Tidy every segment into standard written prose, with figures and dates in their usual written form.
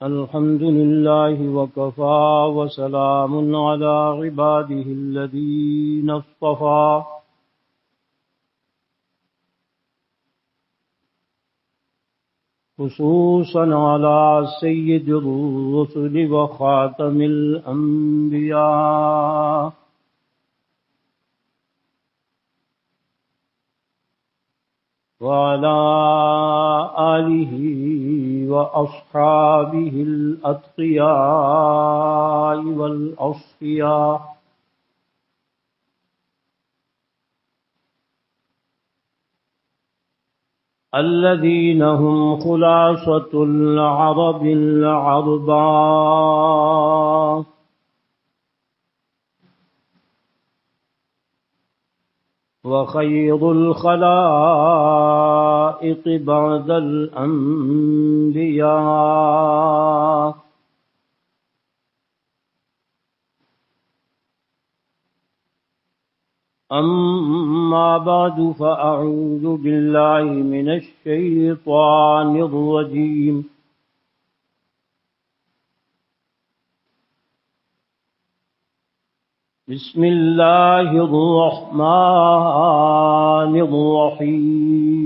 الحمد لله وكفى وسلام على عباده الذين اصطفى خصوصا على سيد الرسل وخاتم الأنبياء وعلى آله وأصحابه الأتقياء والأصفياء الذين هم خلاصة العرب العرباء وخير الخلائق بعد الأنبياء أما بعد فأعوذ بالله من الشيطان الرجيم بسم الله الرحمن الرحيم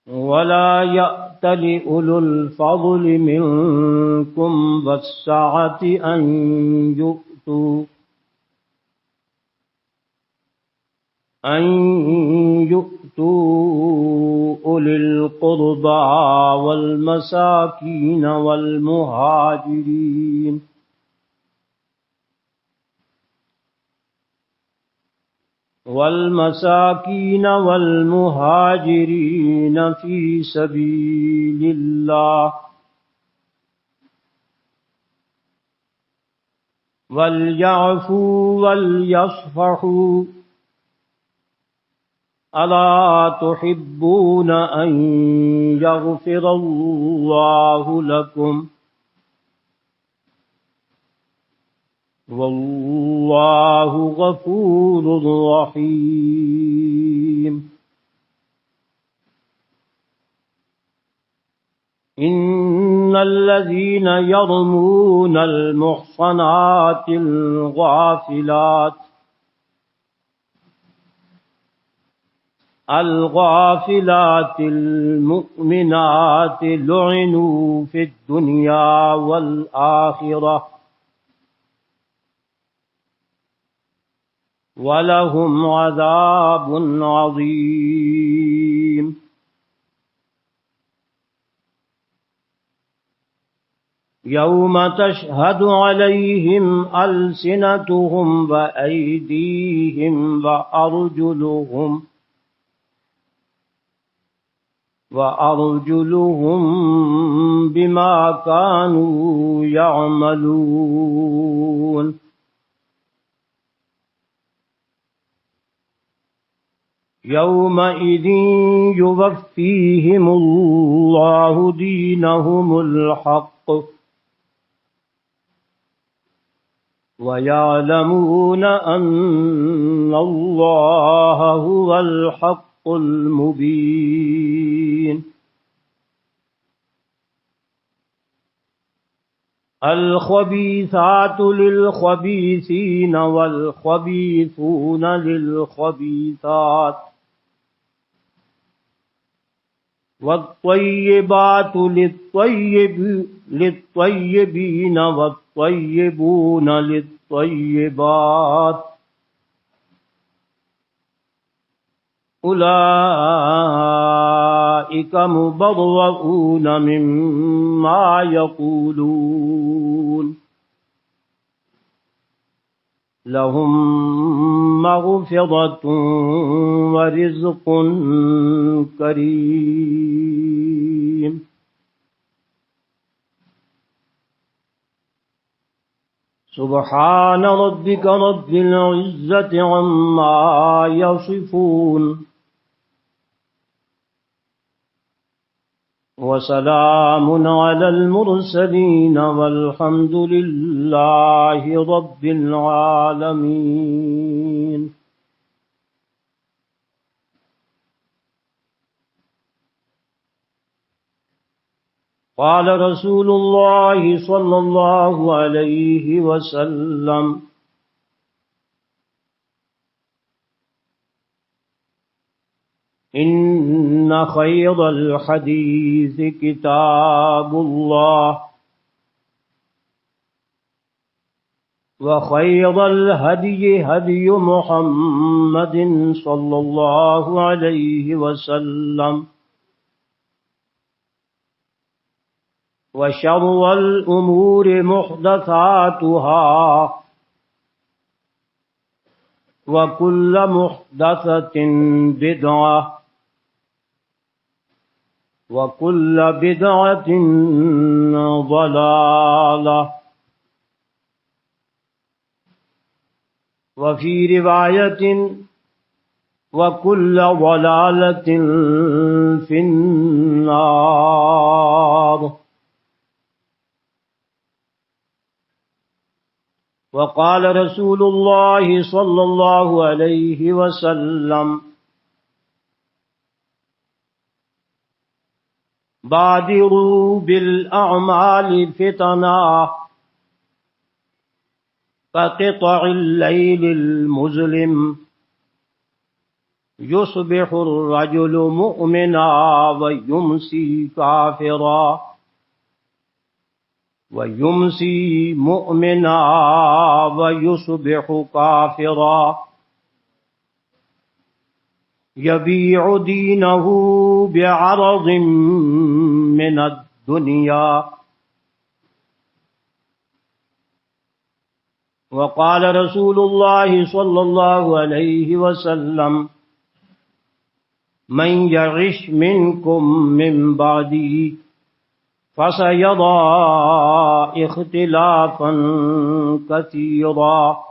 ولا يأتل أولو الفضل منكم والسعة أن يؤتوا أولي القربى والمساكين والمهاجرين في سبيل الله وليعفوا وليصفحوا ألا تحبون أن يغفر الله لكم والله غفور رحيم إن الذين يرمون المحصنات الغافلات المؤمنات لعنوا في الدنيا والآخرة ولهم عذاب عظيم يوم تشهد عليهم ألسنتهم وأيديهم وأرجلهم بما كانوا يعملون يومئذ يوفيهم الله دينهم الحق ويعلمون أن الله هو الحق المبين الخبيثات للخبيثين والخبيثون للخبيثات والطيبات للطيبين والطيبون للطيبات أولئك مبرؤون مما يقولون لهم مغفرة ورزق كريم سبحان ربك رب العزة عما يصفون وسلام على المرسلين والحمد لله رب العالمين. قال رسول الله صلى الله عليه وسلم إن خير الحديث كتاب الله وخير الهدي هدي محمد صلى الله عليه وسلم وشر الأمور محدثاتها وكل محدثة بدعة وكل بدعة ضلالة وفي رواية وكل ضلالة في النار. وقال رسول الله صلى الله عليه وسلم بادروا بالأعمال فتنا كقطع الليل المظلم يصبح الرجل مؤمنا ويمسي كافرا ويمسي مؤمنا ويصبح كافرا يبيع دينه بعرض من الدنيا. وقال رسول الله صلى الله عليه وسلم من يعش منكم من بعدي فسيرى اختلافا كثيرا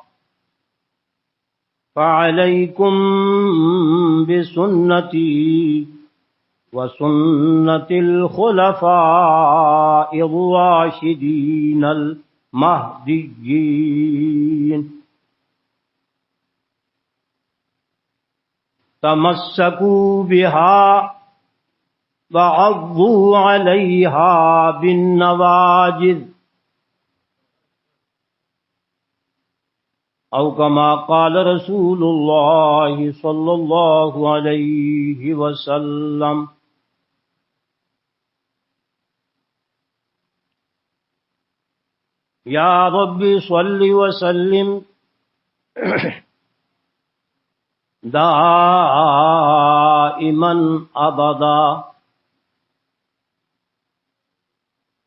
فعليكم بسنتي وسنة الخلفاء الراشدين المهديين تمسكوا بها وعضوا عليها بالنواجذ أو كما قال رسول الله صلى الله عليه وسلم. يا رب صل وسلم دائما أبدا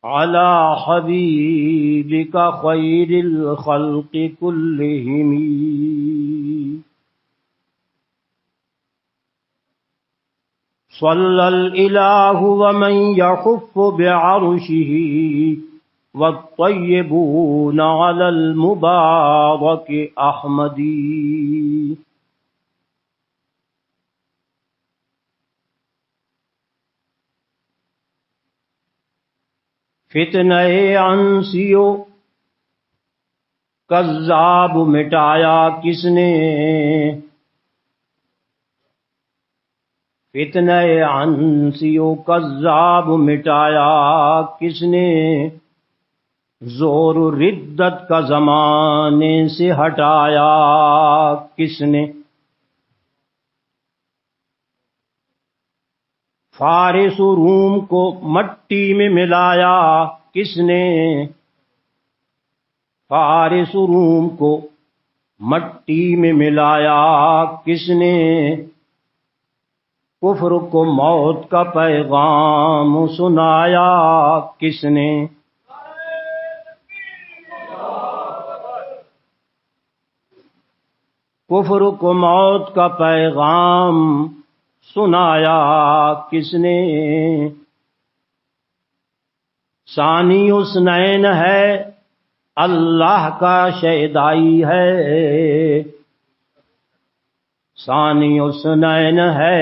على حبيبك خير الخلق كلهم. صلى الإله ومن يحف بعرشه والطيبون على المبارك أحمدي. فتنہ عنسیو کذاب مٹایا کس نے، فتنہ عنسیو کذاب مٹایا کس نے، زور ردت کا زمانے سے ہٹایا کس نے، فارس و روم کو مٹی میں ملایا کس نے، فارس و روم کو مٹی میں ملایا کس نے، کفر کو موت کا پیغام سنایا کس نے، کفر کو موت کا پیغام سنایا کس نے، ثانی حسنین ہے اللہ کا شیدائی ہے، ثانی حسنین ہے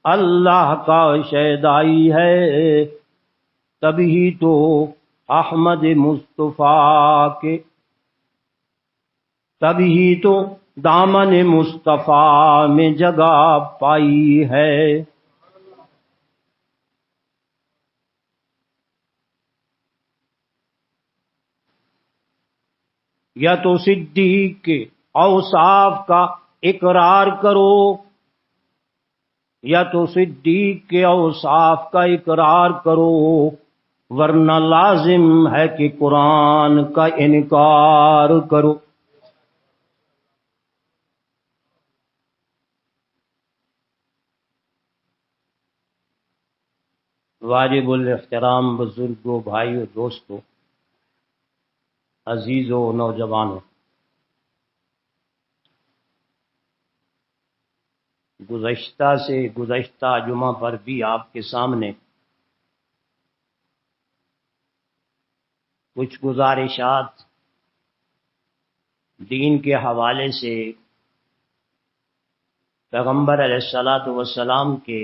اللہ کا شیدائی ہے، تبھی تو احمد مصطفیٰ کے، تبھی تو دامن مصطفیٰ میں جگہ پائی ہے۔ یا تو صدیق کے اوصاف کا اقرار کرو، یا تو صدیق کے اوصاف کا اقرار کرو، ورنہ لازم ہے کہ قرآن کا انکار کرو۔ واجب الاحترام بزرگوں، بھائیوں، دوستوں، عزیزوں، نوجوانوں، گزشتہ جمعہ پر بھی آپ کے سامنے کچھ گزارشات دین کے حوالے سے پیغمبر علیہ الصلاۃ والسلام کے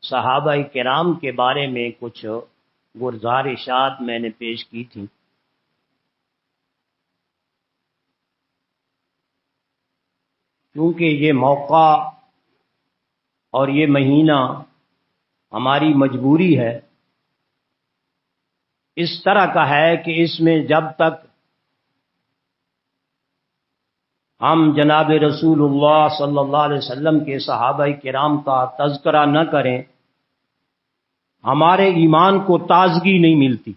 صحابہ کرام کے بارے میں کچھ گزارشات میں نے پیش کی تھیں۔ کیونکہ یہ موقع اور یہ مہینہ ہماری مجبوری ہے، اس طرح کا ہے کہ اس میں جب تک ہم جناب رسول اللہ صلی اللہ علیہ وسلم کے صحابہ کرام کا تذکرہ نہ کریں، ہمارے ایمان کو تازگی نہیں ملتی،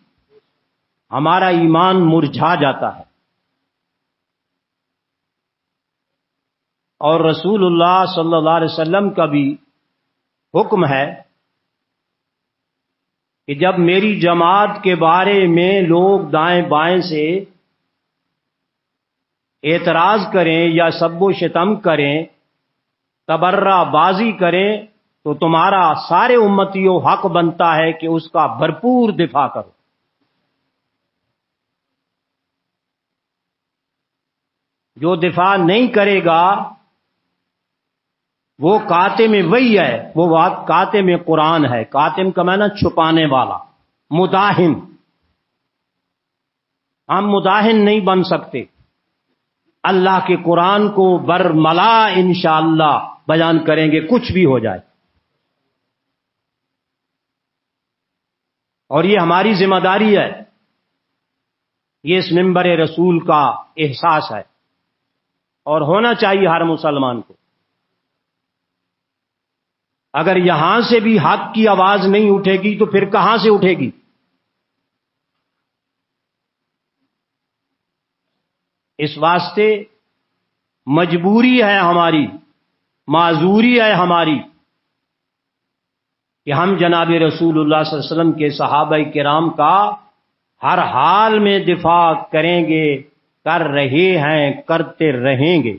ہمارا ایمان مرجھا جاتا ہے۔ اور رسول اللہ صلی اللہ علیہ وسلم کا بھی حکم ہے کہ جب میری جماعت کے بارے میں لوگ دائیں بائیں سے اعتراض کریں یا سب و شتم کریں، تبرہ بازی کریں، تو تمہارا سارے امتیوں حق بنتا ہے کہ اس کا بھرپور دفاع کرو۔ جو دفاع نہیں کرے گا وہ کاتم وہی ہے، وہ کاتم قرآن ہے۔ کاتم کا معنی چھپانے والا، مداہن۔ ہم مداہن نہیں بن سکتے، اللہ کے قرآن کو برملا انشاءاللہ بیان کریں گے، کچھ بھی ہو جائے۔ اور یہ ہماری ذمہ داری ہے، یہ اس منبر رسول کا احساس ہے، اور ہونا چاہیے ہر مسلمان کو۔ اگر یہاں سے بھی حق کی آواز نہیں اٹھے گی تو پھر کہاں سے اٹھے گی؟ اس واسطے مجبوری ہے ہماری، معذوری ہے ہماری کہ ہم جناب رسول اللہ صلی اللہ علیہ وسلم کے صحابہ کرام کا ہر حال میں دفاع کریں گے، کر رہے ہیں، کرتے رہیں گے۔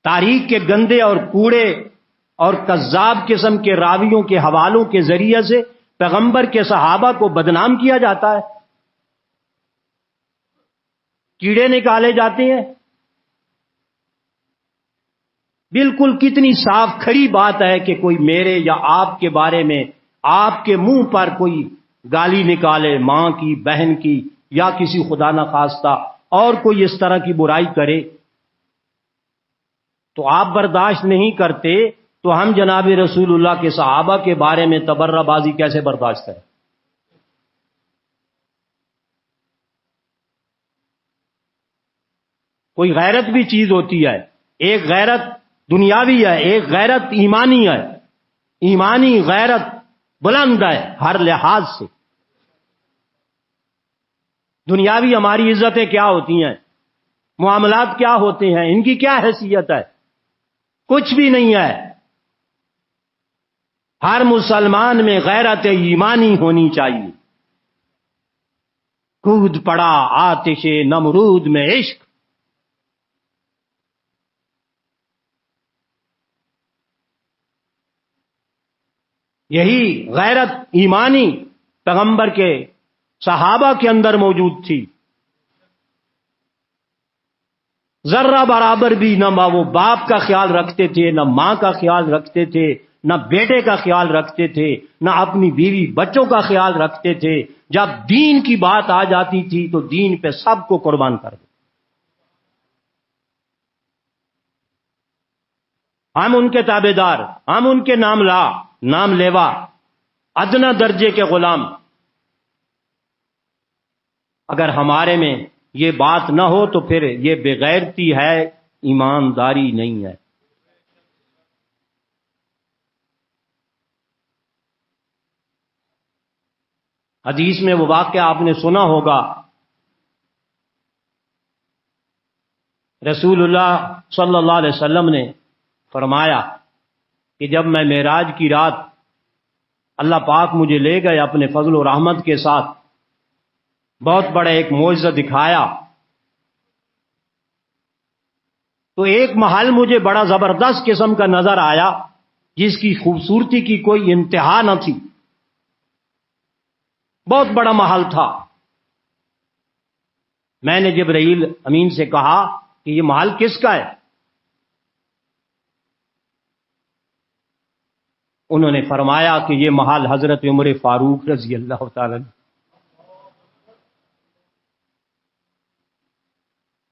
تاریخ کے گندے اور کوڑے اور کذاب قسم کے راویوں کے حوالوں کے ذریعے سے پیغمبر کے صحابہ کو بدنام کیا جاتا ہے، کیڑے نکالے جاتے ہیں۔ بالکل کتنی صاف کھڑی بات ہے کہ کوئی میرے یا آپ کے بارے میں آپ کے منہ پر کوئی گالی نکالے، ماں کی، بہن کی، یا کسی خدا نخواستہ اور کوئی اس طرح کی برائی کرے تو آپ برداشت نہیں کرتے، تو ہم جناب رسول اللہ کے صحابہ کے بارے میں تبرہ بازی کیسے برداشت کریں؟ کوئی غیرت بھی چیز ہوتی ہے، ایک غیرت دنیاوی ہے، ایک غیرت ایمانی ہے۔ ایمانی غیرت بلند ہے ہر لحاظ سے۔ دنیاوی ہماری عزتیں کیا ہوتی ہیں، معاملات کیا ہوتے ہیں، ان کی کیا حیثیت ہے؟ کچھ بھی نہیں ہے۔ ہر مسلمان میں غیرت ایمانی ہونی چاہیے۔ کود پڑا آتش نمرود میں عشق، یہی غیرت ایمانی پیغمبر کے صحابہ کے اندر موجود تھی۔ ذرہ برابر بھی نہ وہ باپ کا خیال رکھتے تھے، نہ ماں کا خیال رکھتے تھے، نہ بیٹے کا خیال رکھتے تھے، نہ اپنی بیوی بچوں کا خیال رکھتے تھے۔ جب دین کی بات آ جاتی تھی تو دین پہ سب کو قربان کر دو۔ ہم ان کے تابعدار، ہم ان کے نام لیوا، ادنا درجے کے غلام. اگر ہمارے میں یہ بات نہ ہو تو پھر یہ بغیرتی ہے، ایمانداری نہیں ہے. حدیث میں وہ واقعہ آپ نے سنا ہوگا، رسول اللہ صلی اللہ علیہ وسلم نے فرمایا کہ جب میں معراج کی رات اللہ پاک مجھے لے گئے اپنے فضل و رحمت کے ساتھ، بہت بڑا ایک معجزہ دکھایا، تو ایک محل مجھے بڑا زبردست قسم کا نظر آیا جس کی خوبصورتی کی کوئی انتہا نہ تھی. بہت بڑا محل تھا. میں نے جبرائیل امین سے کہا کہ یہ محل کس کا ہے؟ انہوں نے فرمایا کہ یہ محل حضرت عمر فاروق رضی اللہ تعالی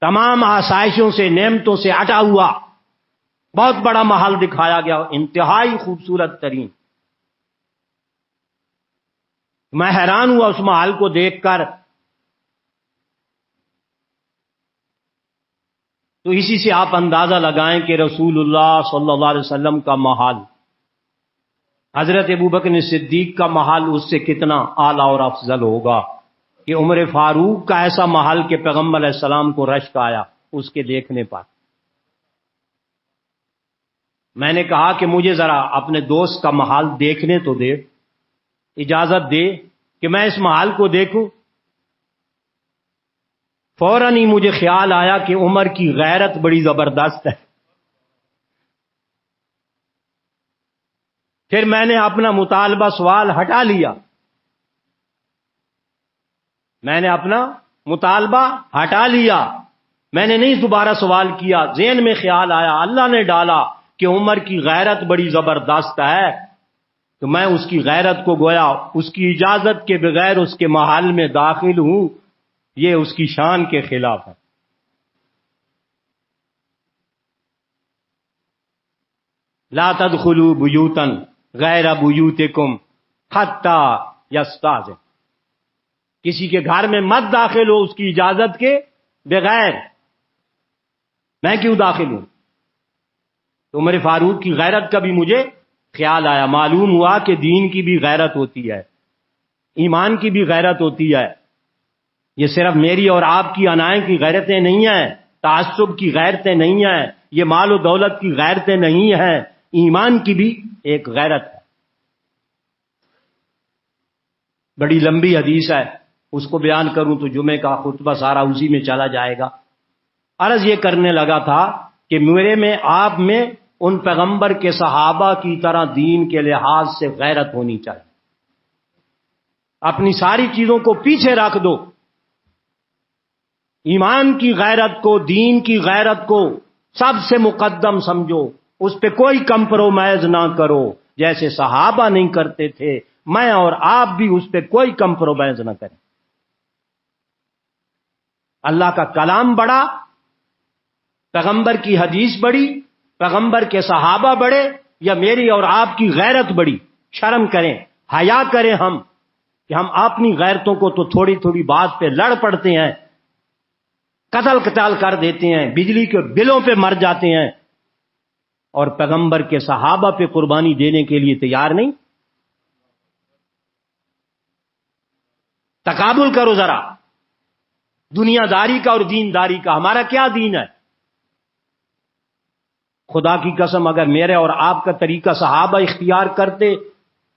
تمام آسائشوں سے نعمتوں سے اٹا ہوا بہت بڑا محل دکھایا گیا، انتہائی خوبصورت ترین. میں حیران ہوا اس محل کو دیکھ کر. تو اسی سے آپ اندازہ لگائیں کہ رسول اللہ صلی اللہ علیہ وسلم کا محل، حضرت ابوبکر صدیق کا محل اس سے کتنا اعلیٰ اور افضل ہوگا کہ عمر فاروق کا ایسا محل کہ پیغمبر علیہ السلام کو رشک آیا اس کے دیکھنے پر. میں نے کہا کہ مجھے ذرا اپنے دوست کا محل دیکھنے تو دے، اجازت دے کہ میں اس محل کو دیکھوں. فوراً ہی مجھے خیال آیا کہ عمر کی غیرت بڑی زبردست ہے. پھر میں نے اپنا مطالبہ سوال ہٹا لیا، میں نے اپنا مطالبہ ہٹا لیا، میں نے نہیں دوبارہ سوال کیا. ذہن میں خیال آیا، اللہ نے ڈالا کہ عمر کی غیرت بڑی زبردست ہے، تو میں اس کی غیرت کو گویا اس کی اجازت کے بغیر اس کے محل میں داخل ہوں، یہ اس کی شان کے خلاف ہے. لا تدخلوا بیوتا غیر بیوتکم حتی یستاذن، کسی کے گھر میں مت داخل ہو اس کی اجازت کے بغیر. میں کیوں داخل ہوں؟ تو عمر فاروق کی غیرت کا بھی مجھے خیال آیا. معلوم ہوا کہ دین کی بھی غیرت ہوتی ہے، ایمان کی بھی غیرت ہوتی ہے. یہ صرف میری اور آپ کی انائیں کی غیرتیں نہیں ہیں، تعصب کی غیرتیں نہیں ہیں، یہ مال و دولت کی غیرتیں نہیں ہیں، ایمان کی بھی ایک غیرت ہے. بڑی لمبی حدیث ہے، اس کو بیان کروں تو جمعے کا خطبہ سارا اسی میں چلا جائے گا. عرض یہ کرنے لگا تھا کہ میرے میں آپ میں ان پیغمبر کے صحابہ کی طرح دین کے لحاظ سے غیرت ہونی چاہیے. اپنی ساری چیزوں کو پیچھے رکھ دو، ایمان کی غیرت کو، دین کی غیرت کو سب سے مقدم سمجھو، اس پہ کوئی کمپرومائز نہ کرو. جیسے صحابہ نہیں کرتے تھے، میں اور آپ بھی اس پہ کوئی کمپرومائز نہ کریں. اللہ کا کلام بڑا، پیغمبر کی حدیث بڑی، پیغمبر کے صحابہ بڑے، یا میری اور آپ کی غیرت بڑی؟ شرم کریں، حیا کریں ہم کہ ہم اپنی غیرتوں کو تو تھوڑی تھوڑی بات پہ لڑ پڑتے ہیں، قتل قتال کر دیتے ہیں، بجلی کے بلوں پہ مر جاتے ہیں، اور پیغمبر کے صحابہ پہ قربانی دینے کے لیے تیار نہیں. تقابل کرو ذرا دنیا داری کا اور دین داری کا. ہمارا کیا دین ہے؟ خدا کی قسم اگر میرے اور آپ کا طریقہ صحابہ اختیار کرتے،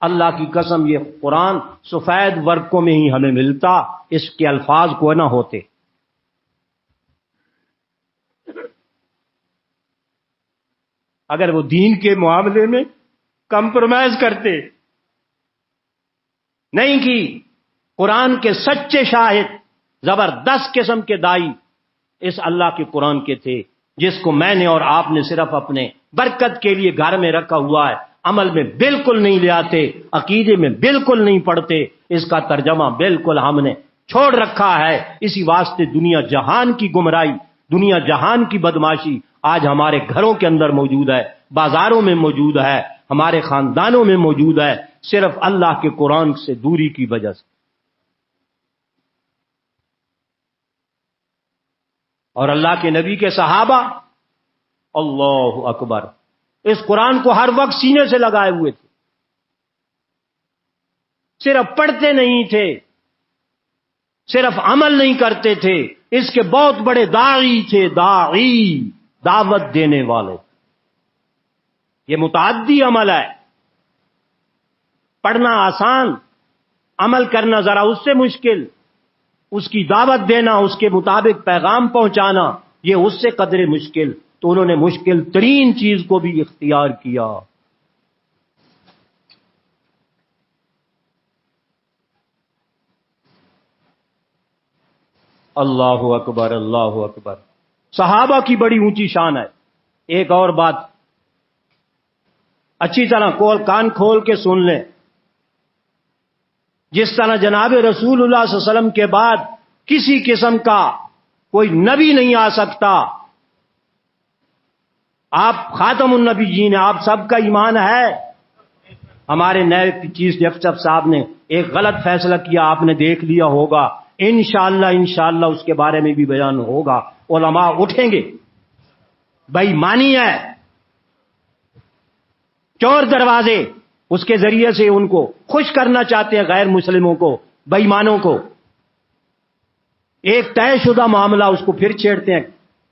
اللہ کی قسم یہ قرآن سفید ورقوں میں ہی ہمیں ملتا، اس کے الفاظ کو نہ ہوتے. اگر وہ دین کے معاملے میں کمپرومائز کرتے نہیں کی. قرآن کے سچے شاہد، زبردست قسم کے دائی اس اللہ کے قرآن کے تھے، جس کو میں نے اور آپ نے صرف اپنے برکت کے لیے گھر میں رکھا ہوا ہے، عمل میں بالکل نہیں لے آتے، عقیدے میں بالکل نہیں پڑھتے، اس کا ترجمہ بالکل ہم نے چھوڑ رکھا ہے. اسی واسطے دنیا جہان کی گمراہی، دنیا جہان کی بدماشی آج ہمارے گھروں کے اندر موجود ہے، بازاروں میں موجود ہے، ہمارے خاندانوں میں موجود ہے. صرف اللہ کے قرآن سے دوری کی وجہ سے. اور اللہ کے نبی کے صحابہ اللہ اکبر اس قرآن کو ہر وقت سینے سے لگائے ہوئے تھے. صرف پڑھتے نہیں تھے، صرف عمل نہیں کرتے تھے، اس کے بہت بڑے داعی تھے، داعی، دعوت دینے والے. یہ متعدی عمل ہے. پڑھنا آسان، عمل کرنا ذرا اس سے مشکل. اس کی دعوت دینا، اس کے مطابق پیغام پہنچانا، یہ اس سے قدرے مشکل. تو انہوں نے مشکل ترین چیز کو بھی اختیار کیا. اللہ اکبر، اللہ اکبر. صحابہ کی بڑی اونچی شان ہے. ایک اور بات اچھی طرح کان کھول کے سن لیں. جس طرح جناب رسول اللہ صلی اللہ علیہ وسلم کے بعد کسی قسم کا کوئی نبی نہیں آ سکتا. آپ خاتم النبیین ہیں، آپ سب کا ایمان ہے. ہمارے نئے چیف جسٹس صاحب نے ایک غلط فیصلہ کیا، آپ نے دیکھ لیا ہوگا. انشاءاللہ اس کے بارے میں بھی بیان ہوگا. علماء اٹھیں گے. بے ایمانی ہے، چور دروازے، اس کے ذریعے سے ان کو خوش کرنا چاہتے ہیں، غیر مسلموں کو، بے ایمانوں کو. ایک طے شدہ معاملہ اس کو پھر چھیڑتے ہیں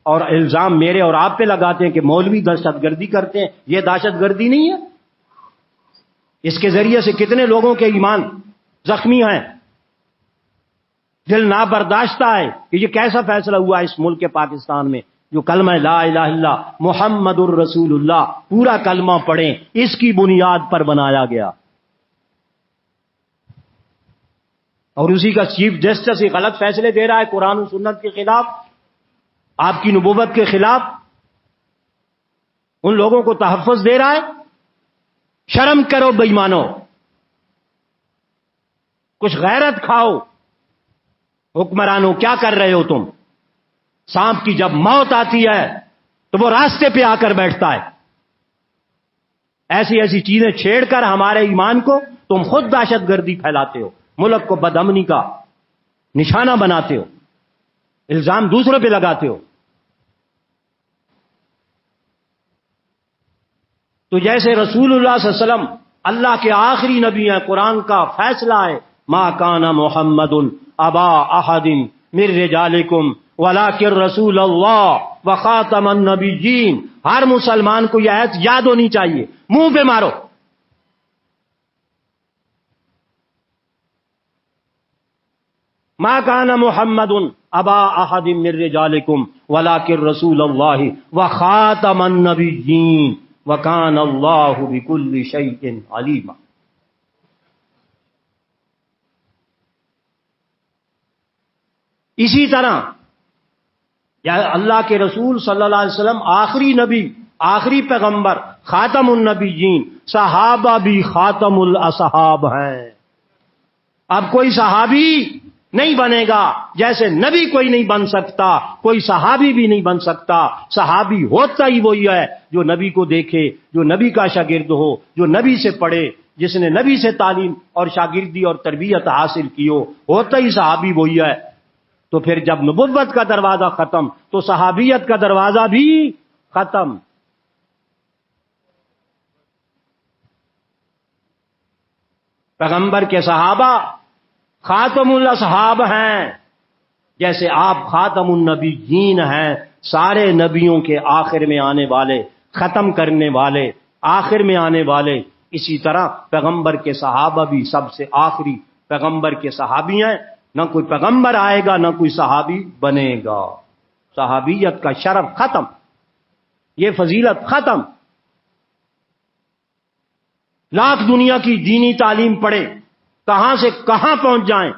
اور الزام میرے اور آپ پہ لگاتے ہیں کہ مولوی دہشت گردی کرتے ہیں. یہ دہشت گردی نہیں ہے. اس کے ذریعے سے کتنے لوگوں کے ایمان زخمی ہیں. دل نابرداشتہ ہے کہ یہ کیسا فیصلہ ہوا اس ملک کے پاکستان میں. جو کلمہ لا الہ الا محمد الرسول اللہ پورا کلمہ پڑھیں، اس کی بنیاد پر بنایا گیا. اور اسی کا چیف جسٹس یہ غلط فیصلے دے رہا ہے قرآن و سنت کے خلاف، آپ کی نبوت کے خلاف. ان لوگوں کو تحفظ دے رہا ہے. شرم کرو بے ایمانو، کچھ غیرت کھاؤ. حکمرانوں کیا کر رہے ہو تم؟ سانپ کی جب موت آتی ہے تو وہ راستے پہ آ کر بیٹھتا ہے. ایسی ایسی چیزیں چھیڑ کر ہمارے ایمان کو تم خود دہشت گردی پھیلاتے ہو، ملک کو بدامنی کا نشانہ بناتے ہو، الزام دوسروں پہ لگاتے ہو. تو جیسے رسول اللہ صلی اللہ علیہ وسلم اللہ کے آخری نبی ہیں، قرآن کا فیصلہ ہے ما کان محمد ابا احد من رجالکم ولکن رسول اللہ وخاتم النبیین. ہر مسلمان کو یہ آیت یاد ہونی چاہیے، منہ پہ مارو. ما کان محمد ابا احد من رجالکم ولکن رسول اللہ وخاتم النبیین وکان اللہ بکل شیء علیما. اسی طرح یا اللہ کے رسول صلی اللہ علیہ وسلم آخری نبی، آخری پیغمبر، خاتم النبیین. صحابہ بھی خاتم الاصحاب ہیں. اب کوئی صحابی نہیں بنے گا، جیسے نبی کوئی نہیں بن سکتا، کوئی صحابی بھی نہیں بن سکتا. صحابی ہوتا ہی وہی ہے جو نبی کو دیکھے، جو نبی کا شاگرد ہو، جو نبی سے پڑھے، جس نے نبی سے تعلیم اور شاگردی اور تربیت حاصل کی ہو. ہوتا ہی صحابی وہی ہے. تو پھر جب نبوت کا دروازہ ختم تو صحابیت کا دروازہ بھی ختم. پیغمبر کے صحابہ خاتم الاصحاب ہیں، جیسے آپ خاتم النبیین ہیں، سارے نبیوں کے آخر میں آنے والے، ختم کرنے والے، آخر میں آنے والے. اسی طرح پیغمبر کے صحابہ بھی سب سے آخری پیغمبر کے صحابی ہیں. نہ کوئی پیغمبر آئے گا، نہ کوئی صحابی بنے گا. صحابیت کا شرف ختم، یہ فضیلت ختم. لاکھ دنیا کی دینی تعلیم پڑھیں، کہاں سے کہاں پہنچ جائیں.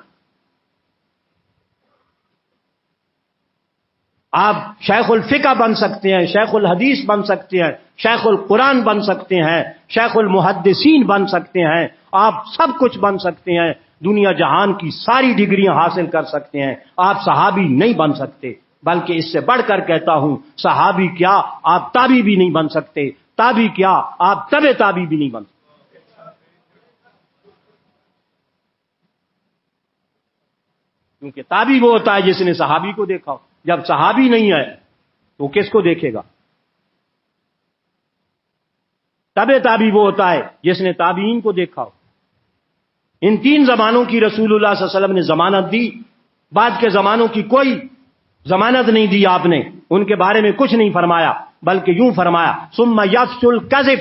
آپ شیخ الفقہ بن سکتے ہیں، شیخ الحدیث بن سکتے ہیں، شیخ القرآن بن سکتے ہیں، شیخ المحدثین بن سکتے ہیں. آپ سب کچھ بن سکتے ہیں، دنیا جہان کی ساری ڈگریاں حاصل کر سکتے ہیں. آپ صحابی نہیں بن سکتے. بلکہ اس سے بڑھ کر کہتا ہوں، صحابی کیا آپ تابعی بھی نہیں بن سکتے. تابعی کیا آپ تبع تابعی بھی نہیں بن سکتے. کیونکہ تابعی وہ ہوتا ہے جس نے صحابی کو دیکھا ہو، جب صحابی نہیں ہے تو کس کو دیکھے گا؟ تابعی وہ ہوتا ہے جس نے تابعین کو دیکھا ہو۔ ان تین زمانوں کی رسول اللہ صلی اللہ علیہ وسلم نے ضمانت دی، بعد کے زمانوں کی کوئی ضمانت نہیں دی آپ نے، ان کے بارے میں کچھ نہیں فرمایا، بلکہ یوں فرمایا ثم یفشل الکذب،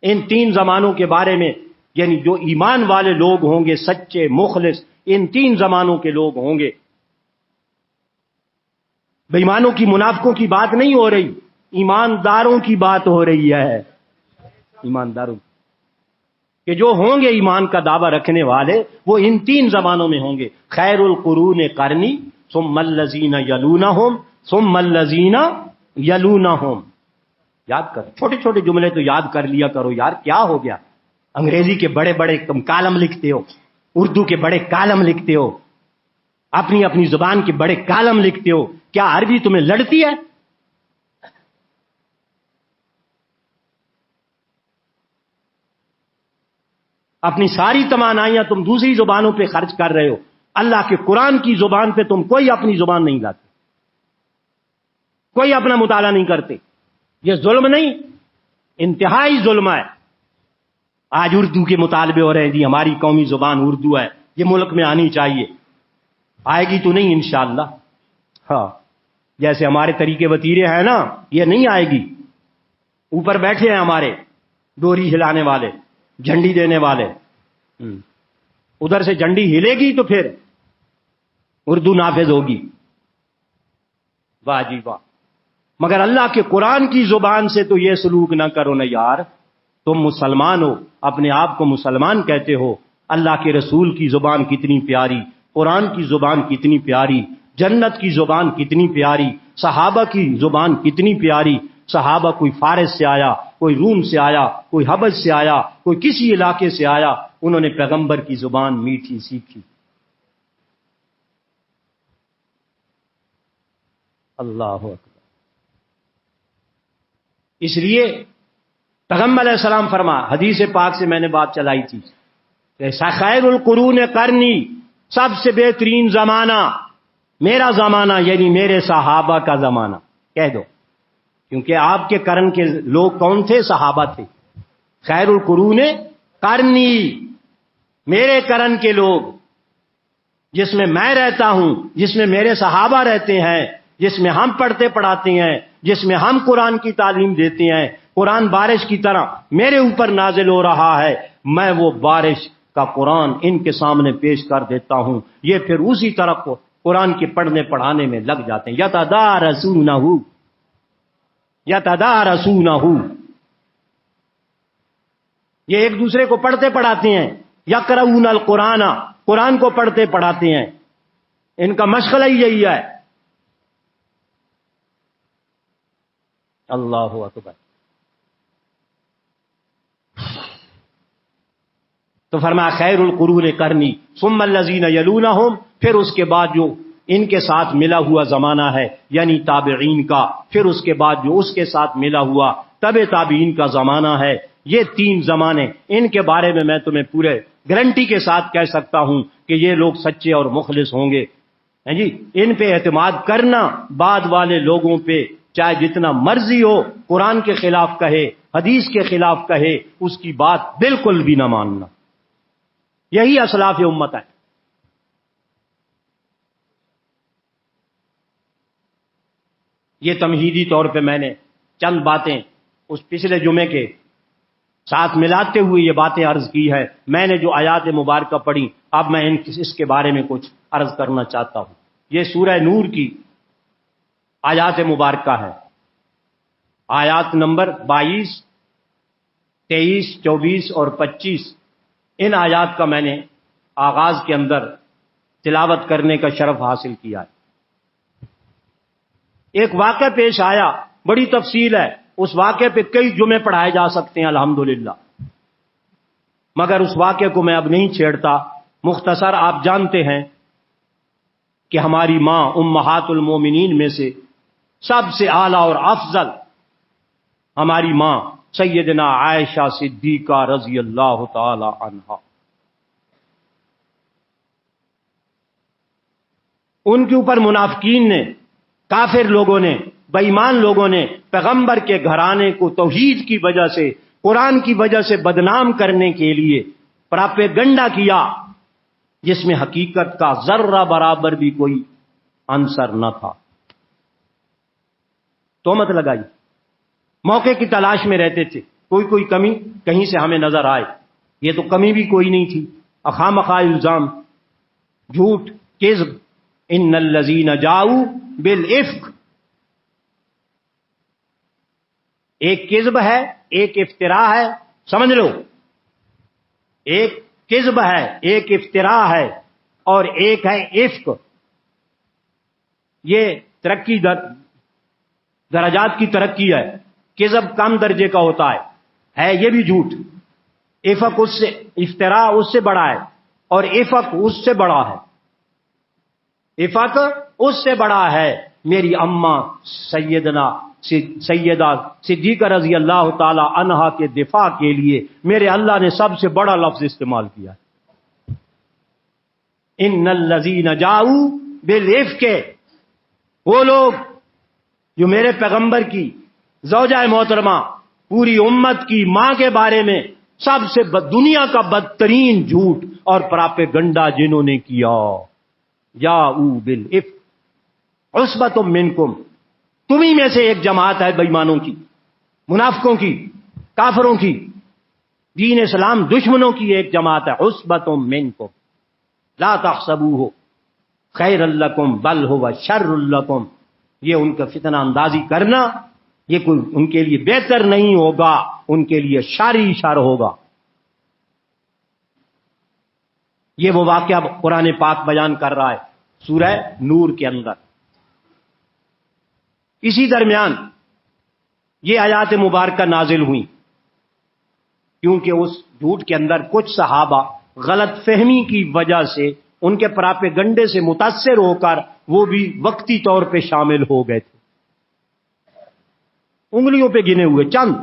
ان تین زمانوں کے بارے میں، یعنی جو ایمان والے لوگ ہوں گے سچے مخلص، ان تین زمانوں کے لوگ ہوں گے۔ بے ایمانوں کی منافقوں کی بات نہیں ہو رہی، ایمانداروں کی بات ہو رہی ہے، ایمانداروں کہ جو ہوں گے ایمان کا دعویٰ رکھنے والے، وہ ان تین زمانوں میں ہوں گے، خیر القرون قرنی ثم الذین یلونہم ثم الذین یلونہم۔ یاد کر، چھوٹے چھوٹے جملے تو یاد کر لیا کرو یار، کیا ہو گیا؟ انگریزی کے بڑے بڑے کالم لکھتے ہو، اردو کے بڑے کالم لکھتے ہو، اپنی اپنی زبان کے بڑے کالم لکھتے ہو، کیا عربی تمہیں لڑتی ہے؟ اپنی ساری توانائیاں تم دوسری زبانوں پہ خرچ کر رہے ہو، اللہ کے قرآن کی زبان پہ تم کوئی اپنی زبان نہیں لاتے، کوئی اپنا مطالعہ نہیں کرتے۔ یہ ظلم نہیں، انتہائی ظلم ہے۔ آج اردو کے مطالبے ہو رہے ہیں، جی ہماری قومی زبان اردو ہے، یہ ملک میں آنی چاہیے، آئے گی تو نہیں انشاءاللہ۔ ہاں، جیسے ہمارے طریقے وتیرے ہیں نا، یہ نہیں آئے گی۔ اوپر بیٹھے ہیں ہمارے ڈوری ہلانے والے، جھنڈی دینے والے، ادھر سے جھنڈی ہلے گی تو پھر اردو نافذ ہوگی۔ واہ جی واہ، مگر اللہ کے قرآن کی زبان سے تو یہ سلوک نہ کرو نا یار۔ تم مسلمان ہو، اپنے آپ کو مسلمان کہتے ہو، اللہ کے رسول کی زبان کتنی پیاری، قرآن کی زبان کتنی پیاری، جنت کی زبان کتنی پیاری، صحابہ کی زبان کتنی پیاری۔ صحابہ کوئی فارس سے آیا، کوئی روم سے آیا، کوئی حبش سے آیا، کوئی کسی علاقے سے آیا، انہوں نے پیغمبر کی زبان میٹھی سیکھی۔ اللہ اکبر۔ اس لیے پیغمبر علیہ السلام فرما، حدیث پاک سے میں نے بات چلائی تھی، خیر القرون قرنی، سب سے بہترین زمانہ میرا زمانہ، یعنی میرے صحابہ کا زمانہ کہہ دو، کیونکہ آپ کے قرن کے لوگ کون تھے؟ صحابہ تھے۔ خیر القرون قرنی، میرے قرن کے لوگ، جس میں میں رہتا ہوں، جس میں میرے صحابہ رہتے ہیں، جس میں ہم پڑھتے پڑھاتے ہیں، جس میں ہم قرآن کی تعلیم دیتے ہیں، قرآن بارش کی طرح میرے اوپر نازل ہو رہا ہے، میں وہ بارش کا قرآن ان کے سامنے پیش کر دیتا ہوں، یہ پھر اسی طرح قرآن کے پڑھنے پڑھانے میں لگ جاتے ہیں۔ یتدارسونہ، یتدارسونہ، یہ ایک دوسرے کو پڑھتے پڑھاتے ہیں۔ یقرؤون القرآن، قرآن کو پڑھتے پڑھاتے ہیں، ان کا مشغلہ ہی یہی ہے۔ اللہ اکبر۔ تو فرمایا خیر القرون قرنی ثم الذین یلونہم، پھر اس کے بعد جو ان کے ساتھ ملا ہوا زمانہ ہے، یعنی تابعین کا، پھر اس کے بعد جو اس کے ساتھ ملا ہوا تابعین کا زمانہ ہے۔ یہ تین زمانے، ان کے بارے میں تمہیں پورے گارنٹی کے ساتھ کہہ سکتا ہوں کہ یہ لوگ سچے اور مخلص ہوں گے۔ جی، ان پہ اعتماد کرنا، بعد والے لوگوں پہ چاہے جتنا مرضی ہو، قرآن کے خلاف کہے، حدیث کے خلاف کہے، اس کی بات بالکل بھی نہ ماننا۔ یہی اسلاف امت ہے۔ یہ تمہیدی طور پہ میں نے چند باتیں اس پچھلے جمعے کے ساتھ ملاتے ہوئے یہ باتیں عرض کی ہے۔ میں نے جو آیات مبارکہ پڑھی، اب میں اس کے بارے میں کچھ عرض کرنا چاہتا ہوں۔ یہ سورہ نور کی آیات مبارکہ ہے، آیات نمبر 22، 23، 24 اور 25۔ ان آیات کا میں نے آغاز کے اندر تلاوت کرنے کا شرف حاصل کیا ہے۔ ایک واقعہ پیش آیا، بڑی تفصیل ہے، اس واقعے پہ کئی جمعے پڑھائے جا سکتے ہیں الحمدللہ، مگر اس واقعے کو میں اب نہیں چھیڑتا۔ مختصر آپ جانتے ہیں کہ ہماری ماں امہات المومنین میں سے سب سے اعلیٰ اور افضل ہماری ماں سیدنا عائشہ صدیقہ رضی اللہ تعالی عنہا۔ ان کے اوپر منافقین نے، کافر لوگوں نے، بے ایمان لوگوں نے پیغمبر کے گھرانے کو توحید کی وجہ سے، قرآن کی وجہ سے بدنام کرنے کے لیے پراپیگنڈا کیا، جس میں حقیقت کا ذرہ برابر بھی کوئی عنصر نہ تھا۔ تہمت لگائی، موقع کی تلاش میں رہتے تھے، کوئی کمی کہیں سے ہمیں نظر آئے، یہ تو کمی بھی کوئی نہیں تھی، خواہ الزام، جھوٹ، کذب۔ ان الذین جاؤوا بالافک، ایک کذب ہے، ایک افتراء ہے، سمجھ لو، ایک کذب ہے، ایک افتراء ہے، اور ایک ہے افک۔ یہ ترقی درجات کی ترقی ہے، کذب کم درجے کا ہوتا ہے یہ بھی جھوٹ، افک اس سے، افتراء اس سے بڑا ہے، اور افک اس سے بڑا ہے، افک اس سے بڑا ہے۔ میری اماں سیدہ صدیقہ رضی اللہ تعالی عنہا کے دفاع کے لیے میرے اللہ نے سب سے بڑا لفظ استعمال کیا، ان الذین جاؤوا بالافک، وہ لوگ جو میرے پیغمبر کی زوجہ محترمہ، پوری امت کی ماں کے بارے میں سب سے دنیا کا بدترین جھوٹ اور پراپیگنڈا جنہوں نے کیا، جاؤوا بالافک عصبۃ منکم، تمہیں میں سے ایک جماعت ہے بے ایمانوں کی، منافقوں کی، کافروں کی، دین اسلام دشمنوں کی ایک جماعت ہے، عصبۃ منکم لا تحسبوہ خیر لکم بل ہوا شر لکم، یہ ان کا فتنہ اندازی کرنا یہ کوئی ان کے لیے بہتر نہیں ہوگا، ان کے لیے شر شر ہوگا۔ یہ وہ واقعہ قرآن پاک بیان کر رہا ہے سورہ نور کے اندر۔ اسی درمیان یہ آیات مبارکہ نازل ہوئی کیونکہ اس جھوٹ کے اندر کچھ صحابہ غلط فہمی کی وجہ سے، ان کے پراپیگنڈے سے متاثر ہو کر وہ بھی وقتی طور پہ شامل ہو گئے تھے، انگلیوں پہ گنے ہوئے چند،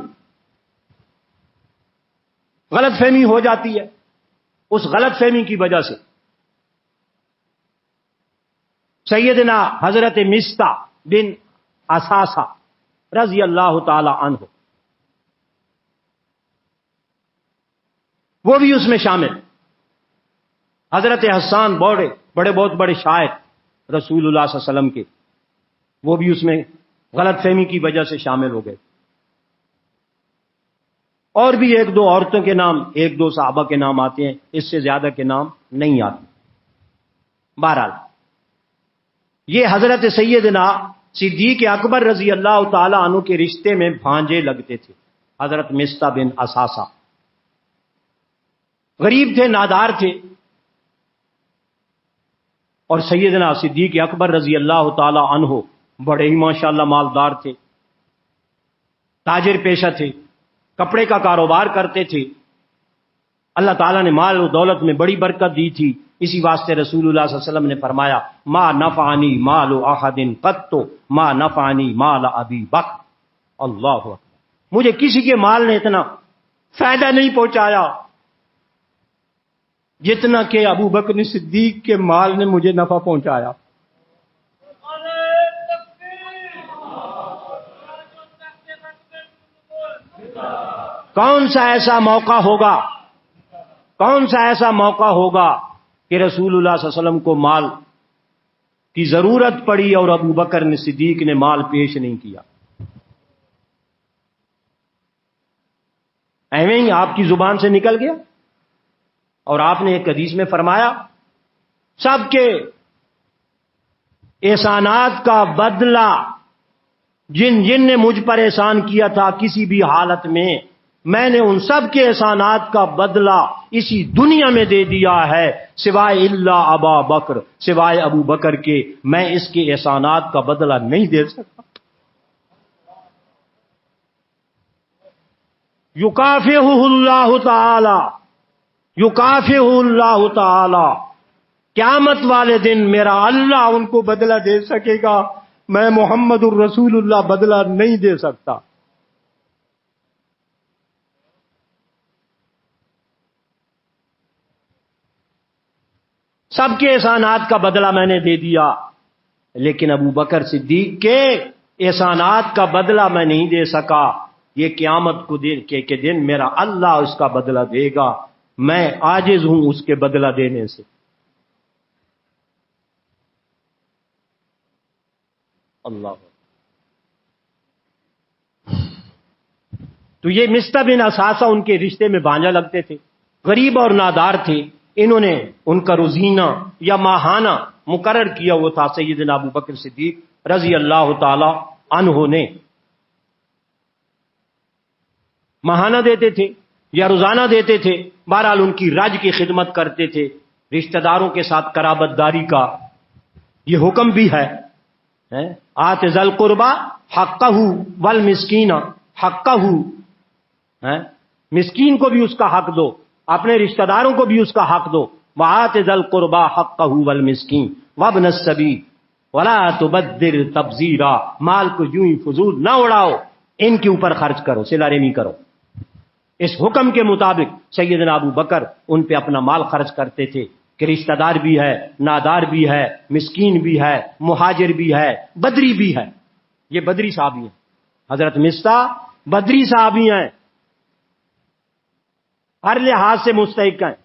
غلط فہمی ہو جاتی ہے، اس غلط فہمی کی وجہ سے سیدنا حضرت مصطح بن اساسہ رضی اللہ تعالی عنہ، وہ بھی اس میں شامل، حضرت حسان بہت بڑے شاعر رسول اللہ صلی اللہ علیہ وسلم کے، وہ بھی اس میں غلط فہمی کی وجہ سے شامل ہو گئے، اور بھی ایک دو عورتوں کے نام، ایک دو صحابہ کے نام آتے ہیں، اس سے زیادہ کے نام نہیں آتے۔ بہرحال یہ حضرت سیدنا صدیق اکبر رضی اللہ تعالی عنہ کے رشتے میں بھانجے لگتے تھے، حضرت مصطح بن اساسہ، غریب تھے، نادار تھے، اور سیدنا صدیق اکبر رضی اللہ تعالی عنہ بڑے ہی ماشاءاللہ مالدار تھے، تاجر پیشہ تھے، کپڑے کا کاروبار کرتے تھے، اللہ تعالیٰ نے مال و دولت میں بڑی برکت دی تھی، اسی واسطے رسول اللہ صلی اللہ علیہ وسلم نے فرمایا ما نفعنی مال احد قط ما نفعنی مال ابی بکر، اللہ اکبر، مجھے کسی کے مال نے اتنا فائدہ نہیں پہنچایا جتنا کہ ابو بکر صدیق کے مال نے مجھے نفع پہنچایا۔ کون سا ایسا موقع ہوگا، کون سا ایسا موقع ہوگا کہ رسول اللہ صلی اللہ علیہ وسلم کو مال کی ضرورت پڑی اور ابو بکر صدیق نے مال پیش نہیں کیا؟ ایویں ہی آپ کی زبان سے نکل گیا، اور آپ نے ایک حدیث میں فرمایا سب کے احسانات کا بدلہ، جن نے مجھ پر احسان کیا تھا کسی بھی حالت میں نے ان سب کے احسانات کا بدلہ اسی دنیا میں دے دیا ہے، سوائے اللہ ابا بکر، سوائے ابو بکر کے، میں اس کے احسانات کا بدلہ نہیں دے سکتا۔ یکافئہ اللہ تعالی، یکافئہ اللہ تعالی، قیامت والے دن میرا اللہ ان کو بدلہ دے سکے گا، میں محمد الرسول اللہ بدلہ نہیں دے سکتا۔ سب کے احسانات کا بدلہ میں نے دے دیا، لیکن ابو بکر صدیق کے احسانات کا بدلہ میں نہیں دے سکا، یہ قیامت کو کے دن میرا اللہ اس کا بدلہ دے گا، میں عاجز ہوں اس کے بدلہ دینے سے۔ اللہ، تو یہ مصطح بن اساسہ ان کے رشتے میں بھانجا لگتے تھے، غریب اور نادار تھے۔ انہوں نے ان کا روزینہ یا ماہانہ مقرر کیا وہ تھا سیدنا ابو بکر صدیق رضی اللہ تعالی عنہ نے۔ ماہانہ دیتے تھے یا روزانہ دیتے تھے، بہرحال ان کی رج کی خدمت کرتے تھے۔ رشتہ داروں کے ساتھ قرابت داری کا یہ حکم بھی ہے، آت ذل قربا حقہ والمسکین حقہ، مسکین کو بھی اس کا حق دو، اپنے رشتہ داروں کو بھی اس کا حق دو۔ وآت ذل قربا حقہ والمسکین وابن السبیل ولا تبذر تبذیرا، مال کو یوں ہی فضول نہ اڑاؤ، ان کے اوپر خرچ کرو، صلہ رحمی کرو۔ اس حکم کے مطابق سیدنا ابو بکر ان پہ اپنا مال خرچ کرتے تھے کہ رشتہ دار بھی ہے، نادار بھی ہے، مسکین بھی ہے، مہاجر بھی ہے، بدری بھی ہے۔ یہ بدری صحابی ہیں، حضرت مصطح بدری صحابی ہیں، ہر لحاظ سے مستحق ہیں،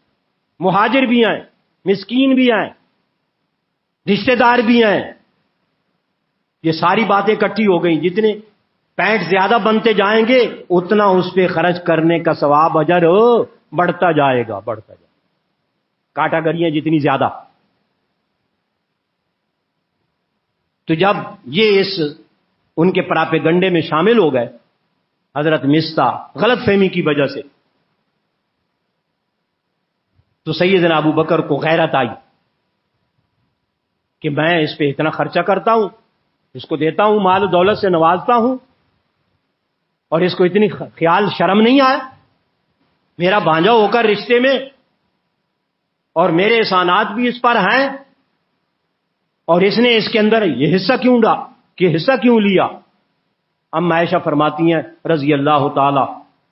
مہاجر بھی ہیں، مسکین بھی ہیں، رشتہ دار بھی ہیں۔ یہ ساری باتیں اکٹھی ہو گئیں، جتنے پینٹ زیادہ بنتے جائیں گے اتنا اس پہ خرچ کرنے کا ثواب اجر بڑھتا جائے گا، بڑھتا جائے گا، کاٹاگریاں جتنی زیادہ۔ تو جب یہ ان کے پراپیگنڈے میں شامل ہو گئے حضرت مصطح غلط فہمی کی وجہ سے، تو سیدنا ابو بکر کو غیرت آئی کہ میں اس پہ اتنا خرچہ کرتا ہوں، اس کو دیتا ہوں، مال و دولت سے نوازتا ہوں، اور اس کو اتنی خیال شرم نہیں آیا میرا بھانجا ہو کر رشتے میں، اور میرے احسانات بھی اس پر ہیں، اور اس نے اس کے اندر یہ حصہ کیوں ڈالا، کہ حصہ کیوں لیا؟ ام عائشہ فرماتی ہیں رضی اللہ تعالی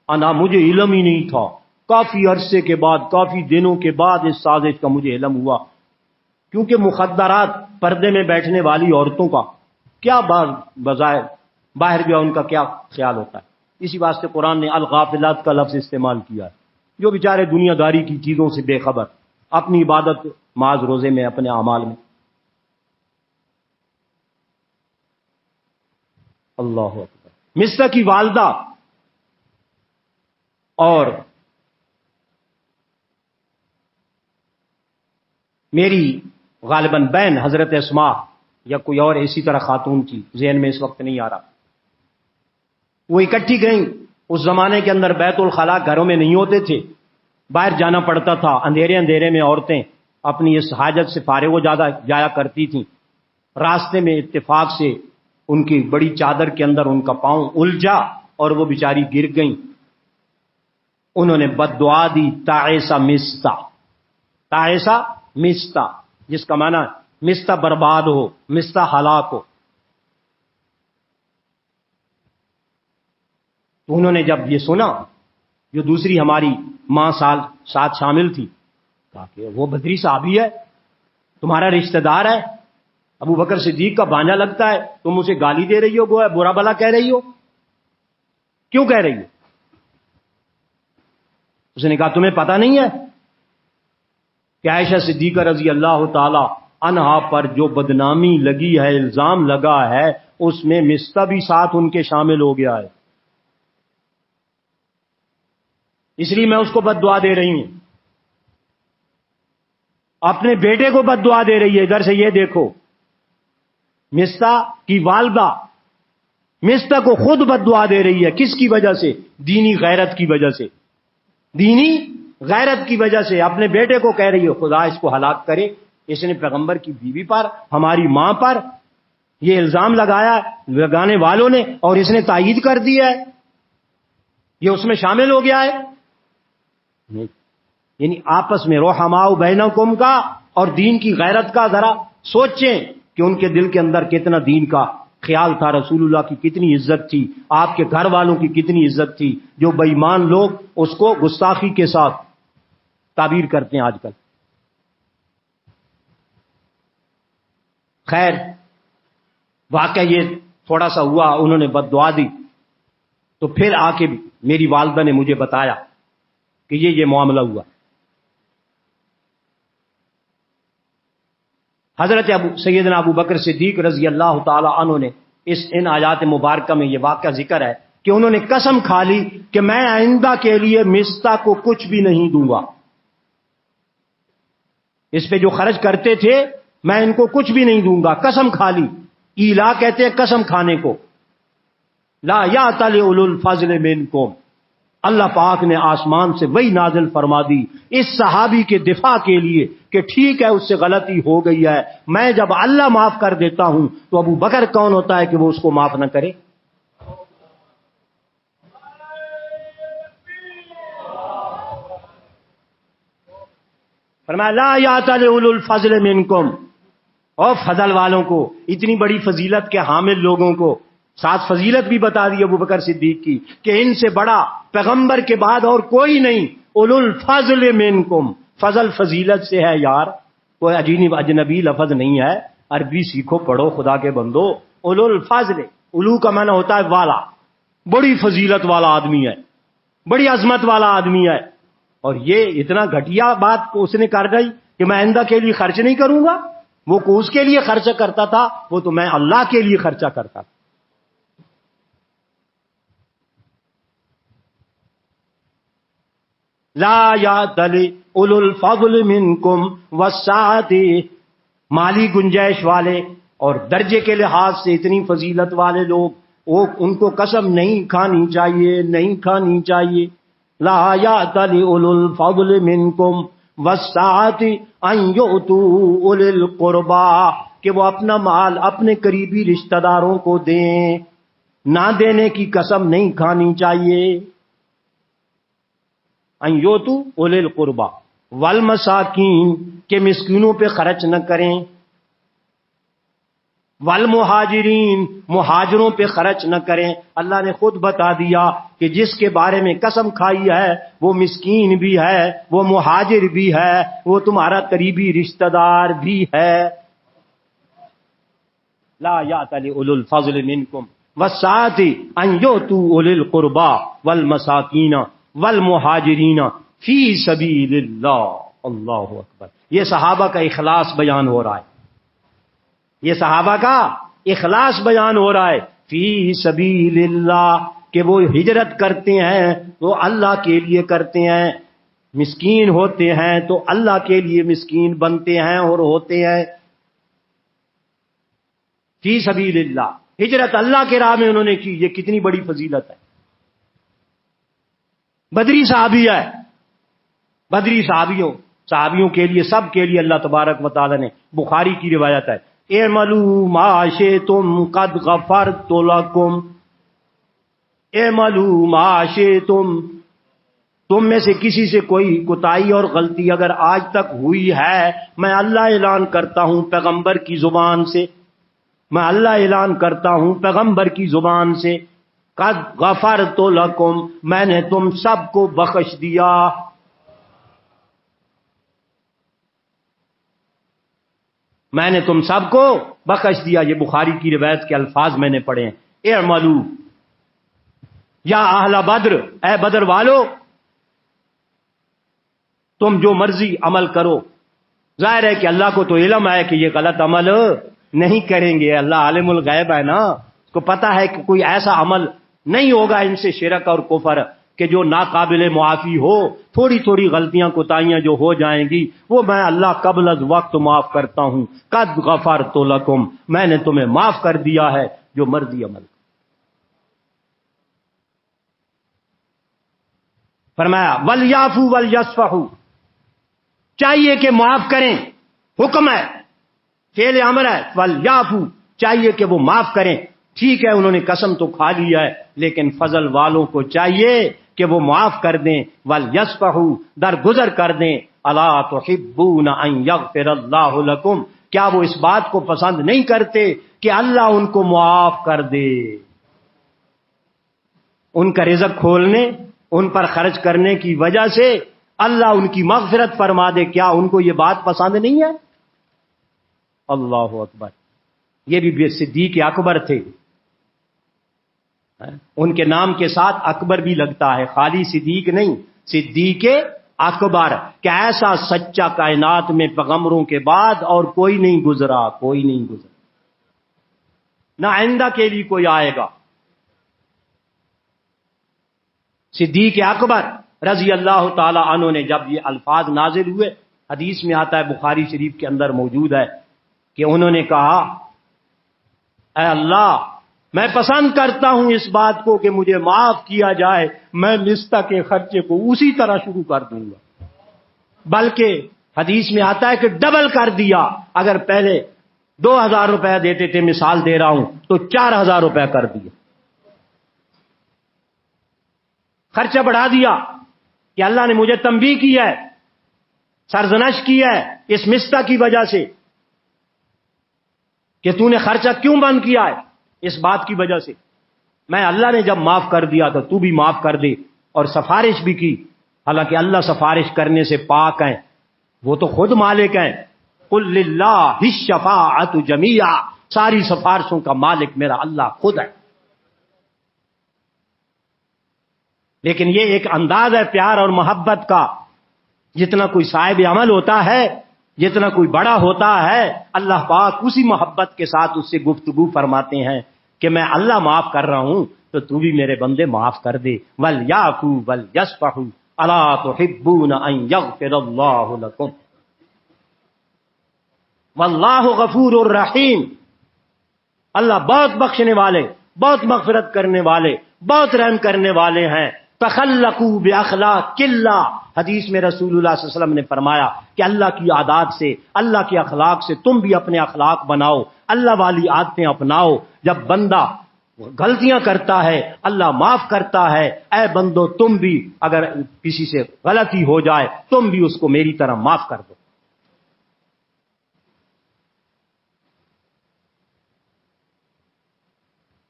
عنہا، مجھے علم ہی نہیں تھا، کافی عرصے کے بعد، کافی دنوں کے بعد اس سازش کا مجھے علم ہوا، کیونکہ مخدرات، پردے میں بیٹھنے والی عورتوں کا کیا بظاہر باہر گیا ان کا کیا خیال ہوتا ہے، اسی واسطے قرآن نے الغافلات کا لفظ استعمال کیا ہے، جو بیچارے دنیا داری کی چیزوں سے بے خبر، اپنی عبادت معاذ روزے میں، اپنے اعمال میں۔ اللہ اکبر۔ مصطح کی والدہ اور میری غالباً بہن حضرت اسماء یا کوئی اور اسی طرح خاتون کی، ذہن میں اس وقت نہیں آ رہا، وہ اکٹھی گئیں۔ اس زمانے کے اندر بیت الخلاء گھروں میں نہیں ہوتے تھے، باہر جانا پڑتا تھا، اندھیرے میں عورتیں اپنی اس حاجت سے فارغ ہو جایا کرتی تھیں۔ راستے میں اتفاق سے ان کی بڑی چادر کے اندر ان کا پاؤں الجھا اور وہ بیچاری گر گئیں۔ انہوں نے بد دعا دی، تعیسا مصطح، تعیسا مصطح، جس کا معنی مصطح برباد ہو، مصطح ہلاک ہو۔ تو انہوں نے جب یہ سنا، جو دوسری ہماری ماں ساتھ شامل تھی، کہا کہ وہ بدری صحابی ہے، تمہارا رشتہ دار ہے، ابو بکر صدیق کا بھانجا لگتا ہے، تم اسے گالی دے رہی ہو، گویا برا بلا کہہ رہی ہو، کیوں کہہ رہی ہو؟ اس نے کہا تمہیں پتہ نہیں ہے کہ عائشہ صدیقہ رضی اللہ تعالی عنہا پر جو بدنامی لگی ہے، الزام لگا ہے، اس میں مصطح بھی ساتھ ان کے شامل ہو گیا ہے، اس لیے میں اس کو بد دعا دے رہی ہوں۔ اپنے بیٹے کو بد دعا دے رہی ہے۔ ادھر سے یہ دیکھو، مصطح کی والدہ مصطح کو خود بد دعا دے رہی ہے، کس کی وجہ سے؟ دینی غیرت کی وجہ سے، دینی غیرت کی وجہ سے اپنے بیٹے کو کہہ رہی ہے خدا اس کو ہلاک کرے، اس نے پیغمبر کی بیوی پر، ہماری ماں پر یہ الزام لگایا، لگانے والوں نے، اور اس نے تائید کر دیا ہے، یہ اس میں شامل ہو گیا ہے۔ یعنی آپس میں رحماء بینکم کا اور دین کی غیرت کا ذرا سوچیں کہ ان کے دل کے اندر کتنا دین کا خیال تھا، رسول اللہ کی کتنی عزت تھی، آپ کے گھر والوں کی کتنی عزت تھی، جو بے ایمان لوگ اس کو گستاخی کے ساتھ تعبیر کرتے ہیں آج کل۔ خیر، واقعہ یہ تھوڑا سا ہوا، انہوں نے بد دعا دی، تو پھر آ کے میری والدہ نے مجھے بتایا کہ یہ معاملہ ہوا۔ حضرت سیدنا ابو بکر صدیق رضی اللہ تعالی عنہ نے ان آیات مبارکہ میں یہ واقعہ ذکر ہے کہ انہوں نے قسم کھا لی کہ میں آئندہ کے لیے مصطح کو کچھ بھی نہیں دوں گا، اس پہ جو خرچ کرتے تھے میں ان کو کچھ بھی نہیں دوں گا، قسم کھا لی۔ ایلا کہتے ہیں قسم کھانے کو۔ لا یأتل اولو الفضل منکم، اللہ پاک نے آسمان سے وہی نازل فرما دی اس صحابی کے دفاع کے لیے کہ ٹھیک ہے اس سے غلطی ہو گئی ہے، میں جب اللہ معاف کر دیتا ہوں تو ابو بکر کون ہوتا ہے کہ وہ اس کو معاف نہ کرے؟ فرمایا لا یأتل اولو الفضل منکم، اور فضل والوں کو، اتنی بڑی فضیلت کے حامل لوگوں کو، ساتھ فضیلت بھی بتا دی ابو بکر صدیق کی کہ ان سے بڑا پیغمبر کے بعد اور کوئی نہیں، اولو الفضل منکم، فضل فضیلت سے ہے یار، کوئی اجنبی لفظ نہیں ہے، عربی سیکھو پڑھو خدا کے بندو۔ اولو الفضل، اولو کا معنی ہوتا ہے والا، بڑی فضیلت والا آدمی ہے، بڑی عظمت والا آدمی ہے، اور یہ اتنا گھٹیا بات کو اس نے کر گئی کہ میں آئندہ کے لیے خرچ نہیں کروں گا۔ وہ کو اس کے لیے خرچہ کرتا تھا، وہ تو میں اللہ کے لیے خرچہ کرتا تھا۔ لا یأتل اولو الفضل منکم والسعۃ، مالی گنجائش والے اور درجے کے لحاظ سے اتنی فضیلت والے لوگ، وہ ان کو قسم نہیں کھانی چاہیے، نہیں کھانی چاہیے۔ لا یأتل اولو الفضل منکم والسعۃ ان یؤتوا اولی القربی، کہ وہ اپنا مال اپنے قریبی رشتہ داروں کو دیں، نہ دینے کی قسم نہیں کھانی چاہیے۔ ان یؤتوا اولی القربی والمساکین، کہ مسکینوں پہ خرچ نہ کریں، والمہاجرین، مہاجروں پہ خرچ نہ کریں۔ اللہ نے خود بتا دیا کہ جس کے بارے میں قسم کھائی ہے وہ مسکین بھی ہے، وہ مہاجر بھی ہے، وہ تمہارا قریبی رشتہ دار بھی ہے۔ لا یأتل اولو الفضل منکم والسعۃ ان یؤتوا اولی القربی والمساکین والمہاجرین فی سبیل اللہ۔ اللہ اکبر، یہ صحابہ کا اخلاص بیان ہو رہا ہے، یہ صحابہ کا اخلاص بیان ہو رہا ہے۔ فی سبیل اللہ، کہ وہ ہجرت کرتے ہیں تو اللہ کے لیے کرتے ہیں، مسکین ہوتے ہیں تو اللہ کے لیے مسکین بنتے ہیں اور ہوتے ہیں۔ فی سبیل اللہ، ہجرت اللہ کے راہ میں انہوں نے کی، یہ کتنی بڑی فضیلت ہے۔ بدری صحابی ہے، بدری صحابیوں کے لیے، سب کے لیے اللہ تبارک و تعالی نے، بخاری کی روایت ہے، اعملوا ما شئتم قد غفرت لکم، اعملوا ما شئتم، تم میں سے کسی سے کوئی کوتاہی اور غلطی اگر آج تک ہوئی ہے، میں اللہ اعلان کرتا ہوں پیغمبر کی زبان سے، میں اللہ اعلان کرتا ہوں پیغمبر کی زبان سے، قد غفرت لکم، میں نے تم سب کو بخش دیا۔ میں نے تم سب کو بخش دیا، یہ بخاری کی روایت کے الفاظ میں نے پڑھے ہیں۔ اعملوا یا اہل بدر، اے بدر والو، تم جو مرضی عمل کرو۔ ظاہر ہے کہ اللہ کو تو علم ہے کہ یہ غلط عمل نہیں کریں گے، اللہ عالم الغیب ہے نا، اس کو پتا ہے کہ کوئی ایسا عمل نہیں ہوگا ان سے شرک اور کفر کہ جو ناقابل معافی ہو، تھوڑی تھوڑی غلطیاں کوتاہیاں جو ہو جائیں گی وہ میں اللہ قبل از وقت معاف کرتا ہوں۔ قد غفرت لکم، میں نے تمہیں معاف کر دیا ہے جو مرضی عمل۔ فرمایا ولیعفوا ولیصفحوا، چاہیے کہ معاف کریں، حکم ہے، فعل امر ہے، ولیعفوا، چاہیے کہ وہ معاف کریں۔ ٹھیک ہے انہوں نے قسم تو کھا لی ہے، لیکن فضل والوں کو چاہیے کہ وہ معاف کر دیں، ولیصفحوا، درگزر کر دیں۔ الا تحبون ان یغفر اللہ لکم، کیا وہ اس بات کو پسند نہیں کرتے کہ اللہ ان کو معاف کر دے، ان کا رزق کھولنے، ان پر خرچ کرنے کی وجہ سے اللہ ان کی مغفرت فرما دے؟ کیا ان کو یہ بات پسند نہیں ہے؟ اللہ اکبر۔ یہ بھی صدیق اکبر تھے، ان کے نام کے ساتھ اکبر بھی لگتا ہے، خالی صدیق نہیں، صدیق اکبر، کہ ایسا سچا کائنات میں پیغمبروں کے بعد اور کوئی نہیں گزرا، کوئی نہیں گزرا، نہ آئندہ کے لیے کوئی آئے گا۔ صدیق اکبر رضی اللہ تعالی عنہ نے جب یہ الفاظ نازل ہوئے، حدیث میں آتا ہے، بخاری شریف کے اندر موجود ہے، کہ انہوں نے کہا اے اللہ، میں پسند کرتا ہوں اس بات کو کہ مجھے معاف کیا جائے، میں مستہ کے خرچے کو اسی طرح شروع کر دوں گا، بلکہ حدیث میں آتا ہے کہ ڈبل کر دیا، اگر پہلے 2000 روپے دیتے تھے، مثال دے رہا ہوں، تو 4000 روپے کر دیا، خرچہ بڑھا دیا، کہ اللہ نے مجھے تنبیہ کیا ہے، سرزنش کی ہے اس مستہ کی وجہ سے کہ تو نے خرچہ کیوں بند کیا ہے، اس بات کی وجہ سے میں اللہ نے جب معاف کر دیا تو تو بھی معاف کر دے، اور سفارش بھی کی، حالانکہ اللہ سفارش کرنے سے پاک ہیں، وہ تو خود مالک ہیں، قل للہ الشفاعۃ جمیعا، ساری سفارشوں کا مالک میرا اللہ خود ہے۔ لیکن یہ ایک انداز ہے پیار اور محبت کا، جتنا کوئی صاحب عمل ہوتا ہے، جتنا کوئی بڑا ہوتا ہے، اللہ پاک اسی محبت کے ساتھ اس سے گفتگو فرماتے ہیں کہ میں اللہ معاف کر رہا ہوں تو تو بھی میرے بندے معاف کر دے، وَلْيَعْفُوا وَلْيَصْفَحُوا أَلَا تُحِبُّونَ أَن يَغْفِرَ اللَّهُ لَكُمْ وَاللَّهُ غَفُورٌ رَحِيمٌ، اللہ بہت بخشنے والے، بہت مغفرت کرنے والے، بہت رحم کرنے والے ہیں۔ تخلقوا باخلاق اللہ، حدیث میں رسول اللہ صلی اللہ علیہ وسلم نے فرمایا کہ اللہ کی عادات سے، اللہ کے اخلاق سے تم بھی اپنے اخلاق بناؤ، اللہ والی عادتیں اپناؤ۔ جب بندہ غلطیاں کرتا ہے اللہ معاف کرتا ہے، اے بندو تم بھی اگر کسی سے غلطی ہو جائے تم بھی اس کو میری طرح معاف کر دو۔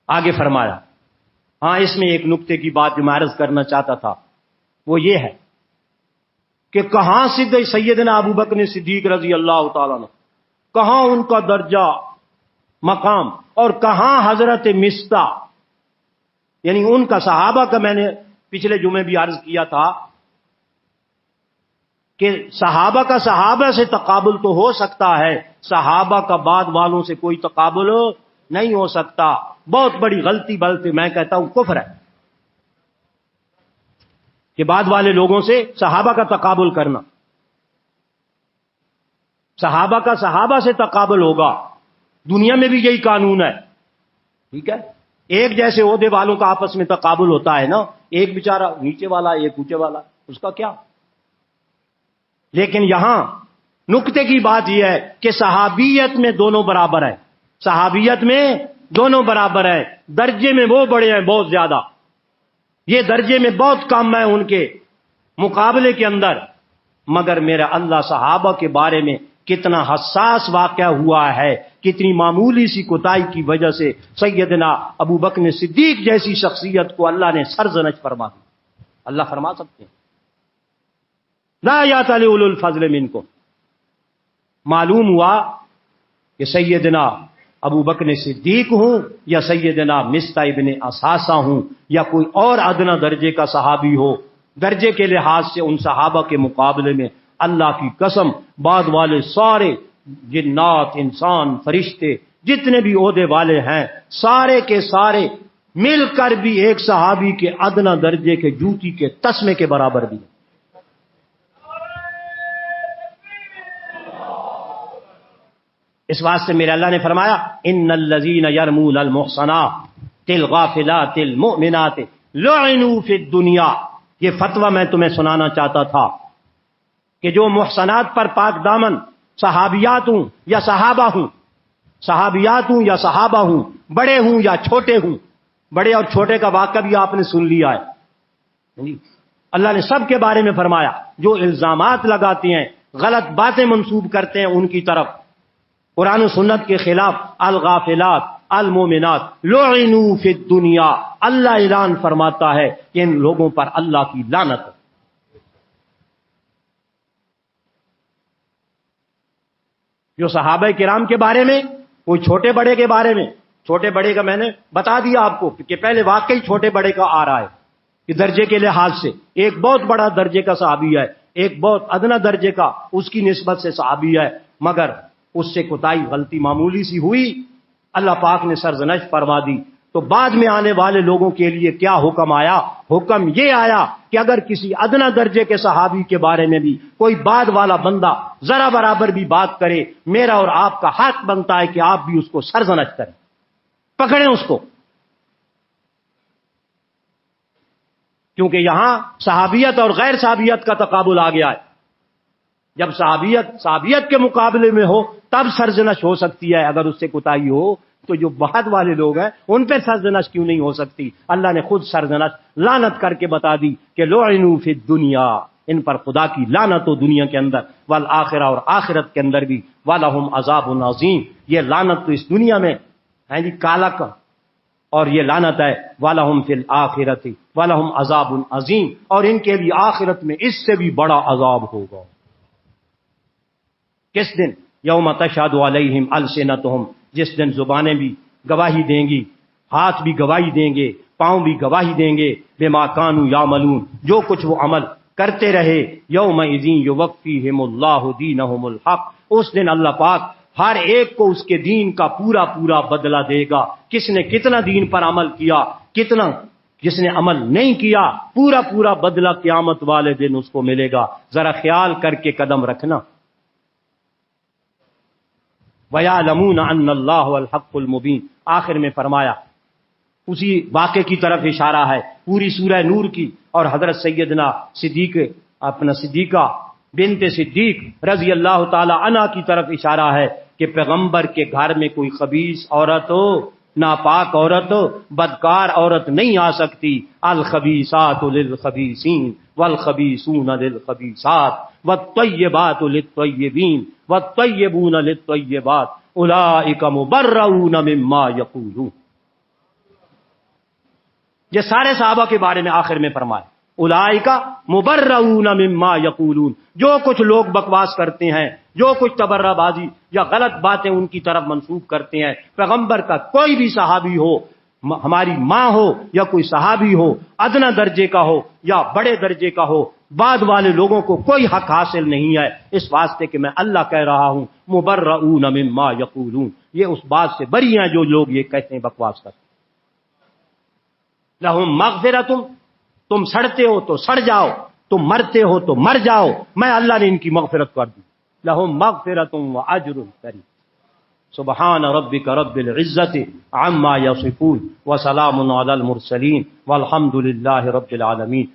آگے فرمایا، ہاں اس میں ایک نکتے کی بات جو میں عرض کرنا چاہتا تھا وہ یہ ہے کہ کہاں سے سیدنا ابو بکر صدیق رضی اللہ تعالیٰ عنہ، کہاں ان کا درجہ مقام، اور کہاں حضرت مستہ، یعنی ان کا صحابہ کا، میں نے پچھلے جمعے بھی عرض کیا تھا کہ صحابہ کا صحابہ سے تقابل تو ہو سکتا ہے، صحابہ کا بعد والوں سے کوئی تقابل نہیں ہو سکتا۔ بہت بڑی غلطی، بلکہ میں کہتا ہوں کفر ہے کہ بعد والے لوگوں سے صحابہ کا تقابل کرنا۔ صحابہ کا صحابہ سے تقابل ہوگا، دنیا میں بھی یہی قانون ہے، ٹھیک ہے؟ ایک جیسے عہدے والوں کا آپس میں تقابل ہوتا ہے نا، ایک بیچارہ نیچے والا ایک اونچے والا، اس کا کیا؟ لیکن یہاں نکتے کی بات یہ ہے کہ صحابیت میں دونوں برابر ہیں، صحابیت میں دونوں برابر ہیں، درجے میں وہ بڑے ہیں بہت زیادہ، یہ درجے میں بہت کم ہے ان کے مقابلے کے اندر، مگر میرا اللہ صحابہ کے بارے میں کتنا حساس واقعہ ہوا ہے، کتنی معمولی سی کوتاہی کی وجہ سے سیدنا ابو بکر صدیق جیسی شخصیت کو اللہ نے سرزنش فرما دی۔ اللہ فرما سکتے ہیں لا یأتل اولو الفضل منکم۔ معلوم ہوا کہ سیدنا ابو بکر صدیق ہوں یا سیدنا مستہ ابن اساسہ ہوں یا کوئی اور ادنا درجے کا صحابی ہو، درجے کے لحاظ سے ان صحابہ کے مقابلے میں اللہ کی قسم بعد والے سارے جنات، انسان، فرشتے، جتنے بھی عہدے والے ہیں، سارے کے سارے مل کر بھی ایک صحابی کے ادنا درجے کے جوتی کے تسمے کے برابر بھی ہیں۔ اس واسطے میرے اللہ نے فرمایا ان الذین یرمون المحصنات الغافلات المؤمنات لعنوا فی الدنیا۔ یہ فتویٰ میں تمہیں سنانا چاہتا تھا کہ جو محصنات پر پاک دامن صحابیات ہوں یا صحابہ ہوں، صحابیات ہوں یا صحابہ ہوں، بڑے ہوں یا چھوٹے ہوں، بڑے اور چھوٹے کا واقعہ بھی آپ نے سن لیا ہے، اللہ نے سب کے بارے میں فرمایا۔ جو الزامات لگاتے ہیں، غلط باتیں منسوب کرتے ہیں ان کی طرف قرآن و سنت کے خلاف، الغافلات المومنات لعنوا فی الدنیا، اللہ اعلان فرماتا ہے کہ ان لوگوں پر اللہ کی لعنت ہے۔ جو صحابہ کرام کے بارے میں کوئی چھوٹے بڑے کے بارے میں، چھوٹے بڑے کا میں نے بتا دیا آپ کو کہ پہلے واقعی چھوٹے بڑے کا آ رہا ہے کہ درجے کے لحاظ سے ایک بہت بڑا درجے کا صحابی ہے، ایک بہت ادنا درجے کا اس کی نسبت سے صحابی ہے، مگر اس سے کوتاہی غلطی معمولی سی ہوئی، اللہ پاک نے سرزنش فرما دی۔ تو بعد میں آنے والے لوگوں کے لیے کیا حکم آیا؟ حکم یہ آیا کہ اگر کسی ادنا درجے کے صحابی کے بارے میں بھی کوئی بعد والا بندہ ذرا برابر بھی بات کرے، میرا اور آپ کا حق بنتا ہے کہ آپ بھی اس کو سرزنش کریں، پکڑیں اس کو، کیونکہ یہاں صحابیت اور غیر صحابیت کا تقابل آ گیا ہے۔ جب صحابیت کے مقابلے میں ہو تب سرزنش ہو سکتی ہے، اگر اس سے کوتاہی ہو تو جو بعد والے لوگ ہیں ان پہ سرزنش کیوں نہیں ہو سکتی؟ اللہ نے خود سرزنش لعنت کر کے بتا دی کہ لعنوا فی الدنیا، ان پر خدا کی لعنت ہو دنیا کے اندر، والآخرہ اور آخرت کے اندر بھی، وَلَهُمْ عَذَابٌ عَظِيمٌ، یہ لعنت تو اس دنیا میں ہے جی کالا کا، اور یہ لعنت ہے وَلَهُمْ فِي الْآخِرَةِ وَلَهُمْ عَذَابٌ عَظِيمٌ، اور ان کے لیے آخرت میں اس سے بھی بڑا عذاب ہوگا۔ کس دن؟ یوم تشہد علیہم السنتہم، جس دن زبانیں بھی گواہی دیں گی، ہاتھ بھی گواہی دیں گے، پاؤں بھی گواہی دیں گے، بما کانوا یعملون، جو کچھ وہ عمل کرتے رہے، یومئذ یوفیہم اللہ دینہم الحق، اس دن اللہ پاک ہر ایک کو اس کے دین کا پورا پورا بدلہ دے گا، کس نے کتنا دین پر عمل کیا، کتنا جس نے عمل نہیں کیا، پورا پورا بدلہ قیامت والے دن اس کو ملے گا۔ ذرا خیال کر کے قدم رکھنا۔ وَيَعْلَمُونَ أَنَّ اللَّهُ الْحَقُّ الْمُبِينُ، آخر میں فرمایا، اسی واقعے کی طرف اشارہ ہے پوری سورہ نور کی، اور حضرت سیدنا صدیقہ بنت صدیق رضی اللہ تعالی عنہ کی طرف اشارہ ہے کہ پیغمبر کے گھر میں کوئی خبیث عورت ہو، ناپاک عورت ہو، بدکار عورت نہیں آ سکتی۔ الخبیثات للخبیثین والخبیثون للخبیثات والطیبات للطیبین والطیبون للطیبات اولئک مبرؤون مما یقولون۔ یہ سارے صحابہ کے بارے میں آخر میں فرمایا، اولئک مبرؤون مما یقولون، جو کچھ لوگ بکواس کرتے ہیں، جو کچھ تبرہ بازی یا غلط باتیں ان کی طرف منسوب کرتے ہیں، پیغمبر کا کوئی بھی صحابی ہو، ہماری ماں ہو یا کوئی صحابی ہو، ادنا درجے کا ہو یا بڑے درجے کا ہو، بعد والے لوگوں کو کوئی حق حاصل نہیں ہے، اس واسطے کہ میں اللہ کہہ رہا ہوں مبرؤون مما یقولون، یہ اس بات سے بری ہیں جو لوگ یہ کہتے ہیں، بکواس کرتے ہیں۔ لہم مغفرۃ، تم سڑتے ہو تو سڑ جاؤ، تم مرتے ہو تو مر جاؤ، میں اللہ نے ان کی مغفرت کر دی۔ لہم مغفرۃ واجر کریم۔ سبحان ربک رب العزت عما یصفون وسلام علی المرسلین والحمد للہ رب العالمین۔